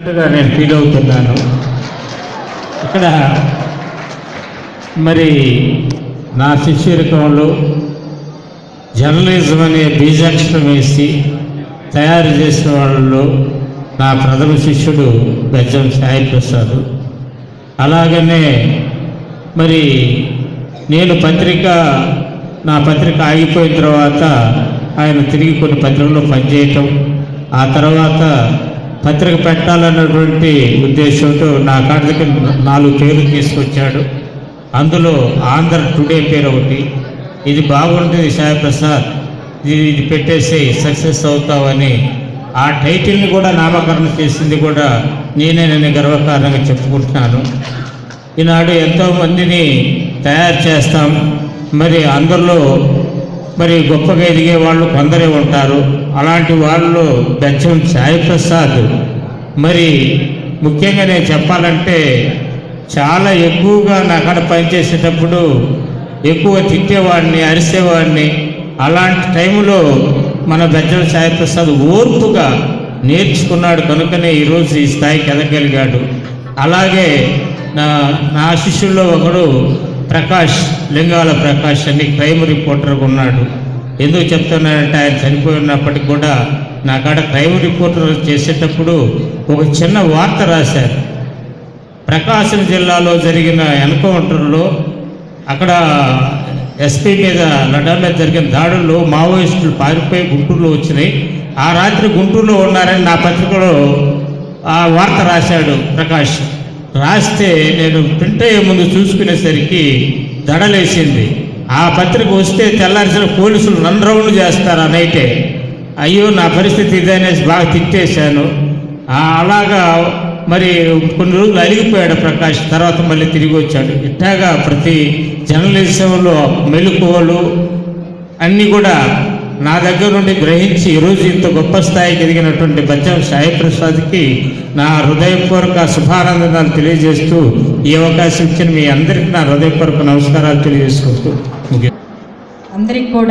నేను ఫీల్ అవుతున్నాను. ఇక్కడ మరి నా శిష్యరికంలో జర్నలిజం అనే బీజాక్షరం వేసి తయారు చేసిన వాళ్ళలో నా ప్రథమ శిష్యుడు బెజ్జం సాయి ప్రసాద్. అలాగనే మరి నేను నా పత్రిక ఆగిపోయిన తర్వాత ఆయన తిరిగి కొన్ని పత్రికల్లో పనిచేయటం, ఆ తర్వాత పత్రిక పెట్టాలన్నటువంటి ఉద్దేశంతో నా కాడ దగ్గర 4 పేర్లు తీసుకొచ్చాడు. అందులో ఆంధ్ర టుడే పేరు ఒకటి. ఇది బాగుంటుంది సాయి ప్రసాద్, ఇది పెట్టేసి సక్సెస్ అవుతావని ఆ టైటిల్ని కూడా నామకరణం చేసింది కూడా నేను గర్వకారణంగా చెప్పుకుంటున్నాను. ఈనాడు ఎంతోమందిని తయారు చేస్తాం, మరి అందరిలో మరి గొప్పగా ఎదిగే వాళ్ళు కొందరే ఉంటారు. అలాంటి వాళ్ళు బెజ్జం సాయి ప్రసాద్ మరి ముఖ్యంగా నేను చెప్పాలంటే చాలా ఎక్కువగా నా కాడ పనిచేసేటప్పుడు ఎక్కువ తిట్టేవాడిని, అరిసేవాడిని. అలాంటి టైంలో మన బెజ్జం సాయి ప్రసాద్ ఓర్పుగా నేర్చుకున్నాడు కనుకనే ఈరోజు ఈ స్థాయికి ఎదగలిగాడు. అలాగే నా శిష్యుల్లో ఒకడు ప్రకాష్, లింగాల ప్రకాష్ అని క్రైమ్ రిపోర్టర్గా ఉన్నాడు. ఎందుకు చెప్తున్నానంటే ఆయన చనిపోయినప్పటికి కూడా నా కాడ క్రైమ్ రిపోర్టర్ చేసేటప్పుడు ఒక చిన్న వార్త రాశారు. ప్రకాశం జిల్లాలో జరిగిన ఎన్కౌంటర్లో అక్కడ ఎస్పీ మీద లడా మీద జరిగిన దాడుల్లో మావోయిస్టులు పారిపోయి గుంటూరులో వచ్చినాయి. ఆ రాత్రి గుంటూరులో ఉన్నారని నా పత్రికలో ఆ వార్త రాశాడు ప్రకాష్. రాస్తే నేను ప్రింట్ అయ్యే ముందు చూసుకునేసరికి దడలేసింది. ఆ పత్రిక వస్తే తెల్లారిసిన పోలీసులు రన్ రౌండ్ చేస్తారు ఆ నైటే. అయ్యో నా పరిస్థితి ఇదనేసి బాగా తిట్టేశాను. అలాగా మరి కొన్ని రోజులు అలిగిపోయాడు ప్రకాష్. తర్వాత మళ్ళీ తిరిగి వచ్చాడు. ఇట్లాగా ప్రతి జర్నలిజంలో మెలకువలు అన్నీ కూడా నా దగ్గర నుండి గ్రహించి ఈరోజు ఇంత గొప్ప స్థాయికి ఎదిగినటువంటి బెజ్జం సాయి ప్రసాద్కి నా హృదయపూర్వక శుభానందనాలు తెలియజేస్తూ ఈ అవకాశం ఇచ్చిన మీ అందరికీ నా హృదయపూర్వక నమస్కారాలు తెలియజేసుకుంటూ అందరికి కూడా